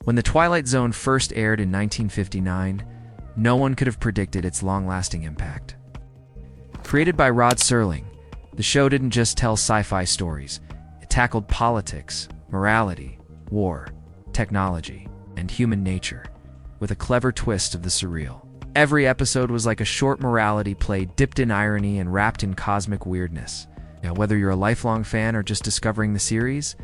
When The Twilight Zone first aired in 1959, no one could have predicted its long-lasting impact. Created by Rod Serling, the show didn't just tell sci-fi stories. It tackled politics, morality, war, technology, and human nature, with a clever twist of the surreal. Every episode was like a short morality play dipped in irony and wrapped in cosmic weirdness. Now, whether you're a lifelong fan or just discovering the series,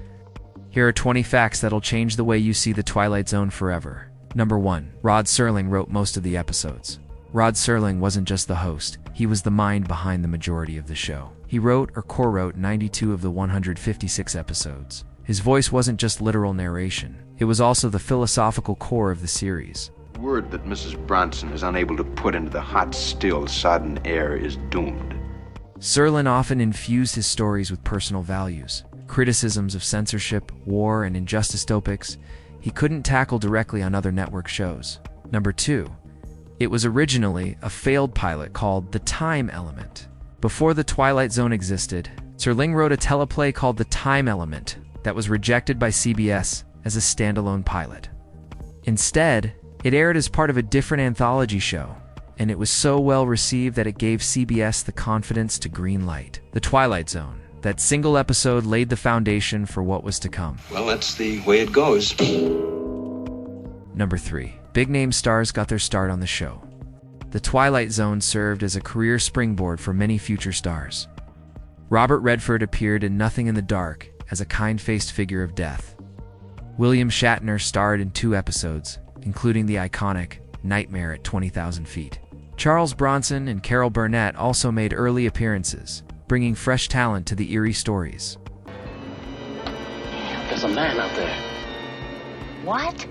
here are 20 facts that'll change the way you see The Twilight Zone forever. Number 1. Rod Serling wrote most of the episodes. Rod Serling wasn't just the host, he was the mind behind the majority of the show. He wrote or co-wrote 92 of the 156 episodes. His voice wasn't just literal narration, it was also the philosophical core of the series. Word that Mrs. Bronson is unable to put into the hot, still, sodden air is doomed. Serling often infused his stories with personal values. Criticisms of censorship, war, and injustice topics he couldn't tackle directly on other network shows. Number 2. It was originally a failed pilot called The Time Element. Before The Twilight Zone existed, Serling wrote a teleplay called The Time Element that was rejected by CBS as a standalone pilot. Instead, it aired as part of a different anthology show, and it was so well received that it gave CBS the confidence to greenlight The Twilight Zone. That single episode laid the foundation for what was to come. Well, that's the way it goes. Number 3. Big-name stars got their start on the show. The Twilight Zone served as a career springboard for many future stars. Robert Redford appeared in Nothing in the Dark as a kind-faced figure of death. William Shatner starred in 2 episodes, including the iconic Nightmare at 20,000 Feet. Charles Bronson and Carol Burnett also made early appearances, bringing fresh talent to the eerie stories. There's a man out there. What?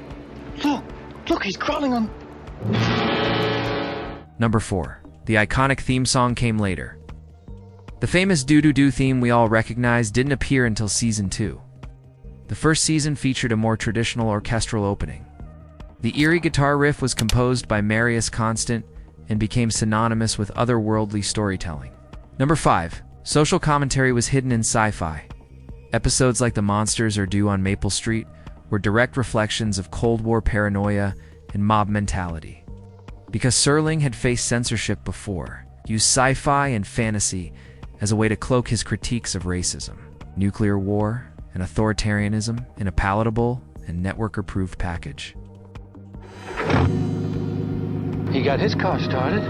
Look, he's crawling on... Number 4. The iconic theme song came later. The famous doo-doo-doo theme we all recognize didn't appear until Season 2. The first season featured a more traditional orchestral opening. The eerie guitar riff was composed by Marius Constant and became synonymous with otherworldly storytelling. Number 5. Social commentary was hidden in sci-fi. Episodes like The Monsters Are Due on Maple Street were direct reflections of Cold War paranoia and mob mentality. Because Serling had faced censorship before, he used sci-fi and fantasy as a way to cloak his critiques of racism, nuclear war, and authoritarianism in a palatable and network-approved package. He got his car started.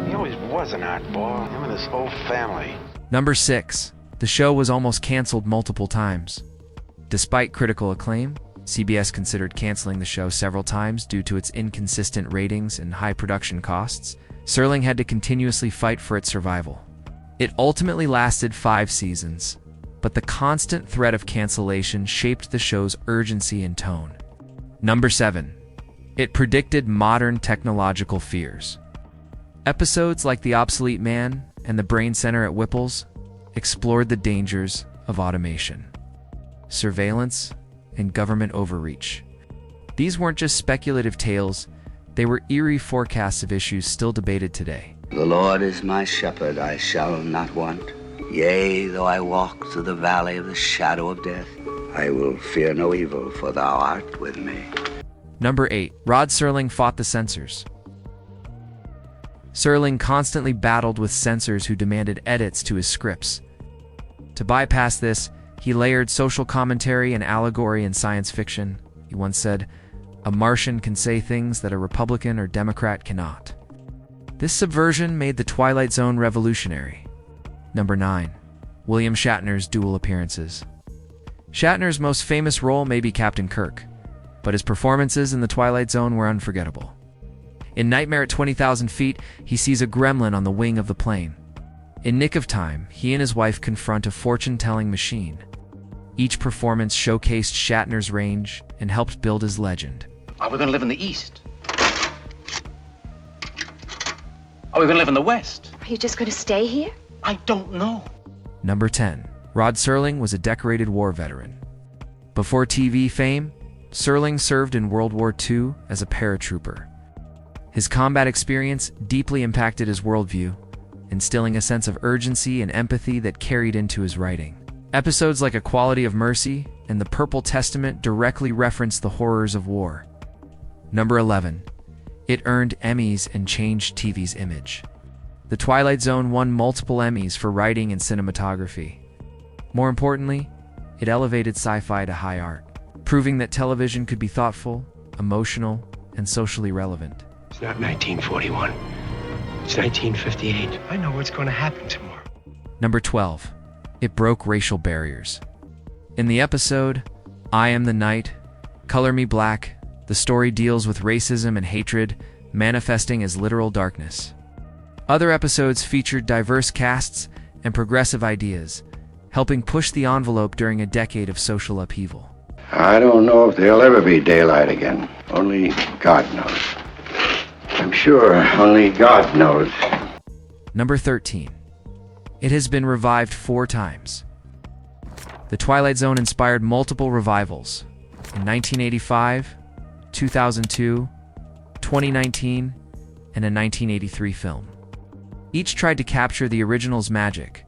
He always was an oddball, him and his whole family. Number 6. The show was almost canceled multiple times. Despite critical acclaim, CBS considered canceling the show several times due to its inconsistent ratings and high production costs. Serling had to continuously fight for its survival. It ultimately lasted 5 seasons, but the constant threat of cancellation shaped the show's urgency and tone. Number 7. It predicted modern technological fears. Episodes like The Obsolete Man and The Brain Center at Whipple's explored the dangers of automation, surveillance, and government overreach. These weren't just speculative tales, they were eerie forecasts of issues still debated today. The Lord is my shepherd, I shall not want. Yea, though I walk through the valley of the shadow of death, I will fear no evil, for thou art with me. Number 8. Rod Serling fought the censors. Serling constantly battled with censors who demanded edits to his scripts. To bypass this, he layered social commentary and allegory in science fiction. He once said, "A Martian can say things that a Republican or Democrat cannot." This subversion made The Twilight Zone revolutionary. Number 9. William Shatner's dual appearances. Shatner's most famous role may be Captain Kirk, but his performances in The Twilight Zone were unforgettable. In Nightmare at 20,000 Feet, he sees a gremlin on the wing of the plane. In Nick of Time, he and his wife confront a fortune-telling machine. Each performance showcased Shatner's range and helped build his legend. Are we going to live in the East? Are we going to live in the West? Are you just going to stay here? I don't know. Number 10. Rod Serling was a decorated war veteran. Before TV fame, Serling served in World War II as a paratrooper. His combat experience deeply impacted his worldview, instilling a sense of urgency and empathy that carried into his writing. Episodes like A Quality of Mercy and the Purple Testament directly reference the horrors of war. Number 11. It earned Emmys and changed TV's image. The Twilight Zone won multiple Emmys for writing and cinematography. More importantly, it elevated sci-fi to high art, proving that television could be thoughtful, emotional, and socially relevant. It's not 1941. It's 1958. I know what's going to happen tomorrow. Number 12. It broke racial barriers. In the episode, I Am the Night, Color Me Black, the story deals with racism and hatred manifesting as literal darkness. Other episodes featured diverse casts and progressive ideas, helping push the envelope during a decade of social upheaval. I don't know if there'll ever be daylight again. Only God knows. I'm sure only God knows. Number 13. It has been revived 4 times. The Twilight Zone inspired multiple revivals in 1985, 2002, 2019, and a 1983 film. Each tried to capture the original's magic.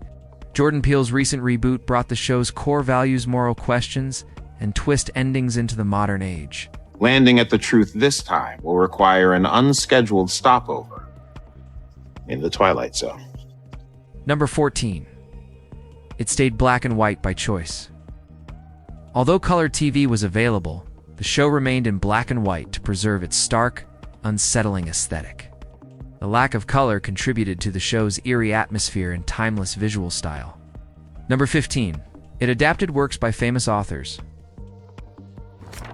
Jordan Peele's recent reboot brought the show's core values, moral questions, and twist endings into the modern age. Landing at the truth this time will require an unscheduled stopover in the Twilight Zone. Number 14. It stayed black and white by choice. Although color TV was available, the show remained in black and white to preserve its stark, unsettling aesthetic. The lack of color contributed to the show's eerie atmosphere and timeless visual style. Number 15. It adapted works by famous authors.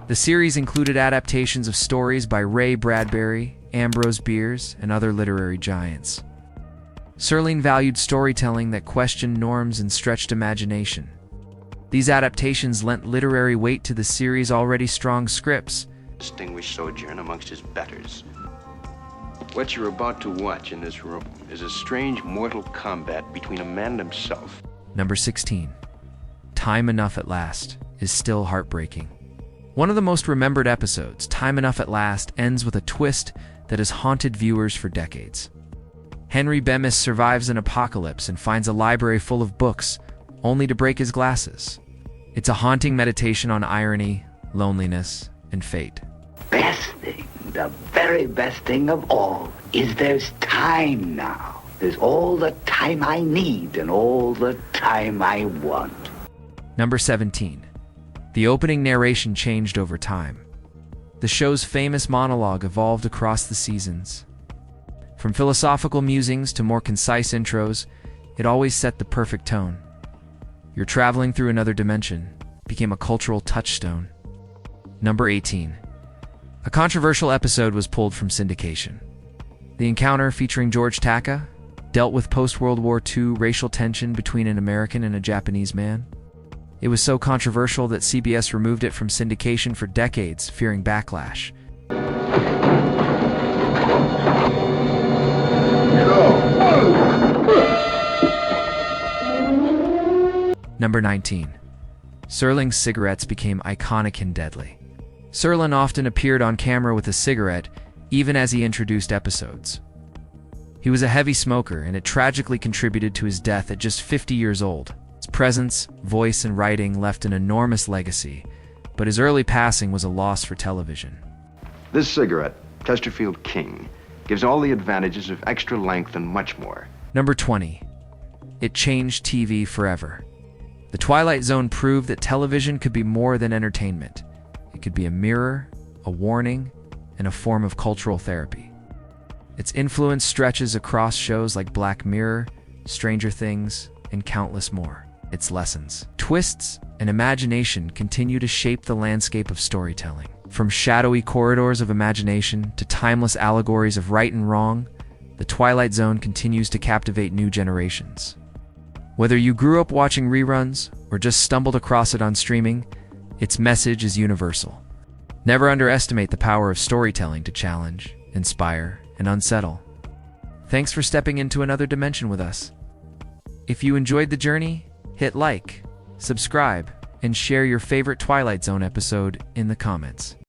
The series included adaptations of stories by Ray Bradbury, Ambrose Bierce, and other literary giants. Serling valued storytelling that questioned norms and stretched imagination. These adaptations lent literary weight to the series' already strong scripts. Distinguished sojourn amongst his betters. What you're about to watch in this room is a strange mortal combat between a man and himself. Number 16. Time Enough at Last is still heartbreaking. One of the most remembered episodes, Time Enough at Last, ends with a twist that has haunted viewers for decades. Henry Bemis survives an apocalypse and finds a library full of books, only to break his glasses. It's a haunting meditation on irony, loneliness, and fate. Best thing, the very best thing of all, is there's time now. There's all the time I need and all the time I want. Number 17. The opening narration changed over time. The show's famous monologue evolved across the seasons. From philosophical musings to more concise intros, it always set the perfect tone. You're traveling through another dimension became a cultural touchstone. Number 18. A controversial episode was pulled from syndication. The Encounter, featuring George Takei, dealt with post-World War II racial tension between an American and a Japanese man. It was so controversial that CBS removed it from syndication for decades, fearing backlash. Number 19. Serling's cigarettes became iconic and deadly. Serling often appeared on camera with a cigarette, even as he introduced episodes. He was a heavy smoker, and it tragically contributed to his death at just 50 years old. His presence, voice, and writing left an enormous legacy, but his early passing was a loss for television. This cigarette, Chesterfield King, gives all the advantages of extra length and much more. Number 20. It changed TV forever. The Twilight Zone proved that television could be more than entertainment. It could be a mirror, a warning, and a form of cultural therapy. Its influence stretches across shows like Black Mirror, Stranger Things, and countless more. Its lessons, twists, and imagination continue to shape the landscape of storytelling. From shadowy corridors of imagination to timeless allegories of right and wrong, the Twilight Zone continues to captivate new generations. Whether you grew up watching reruns or just stumbled across it on streaming, its message is universal. Never underestimate the power of storytelling to challenge, inspire, and unsettle. Thanks for stepping into another dimension with us. If you enjoyed the journey, hit like, subscribe, and share your favorite Twilight Zone episode in the comments.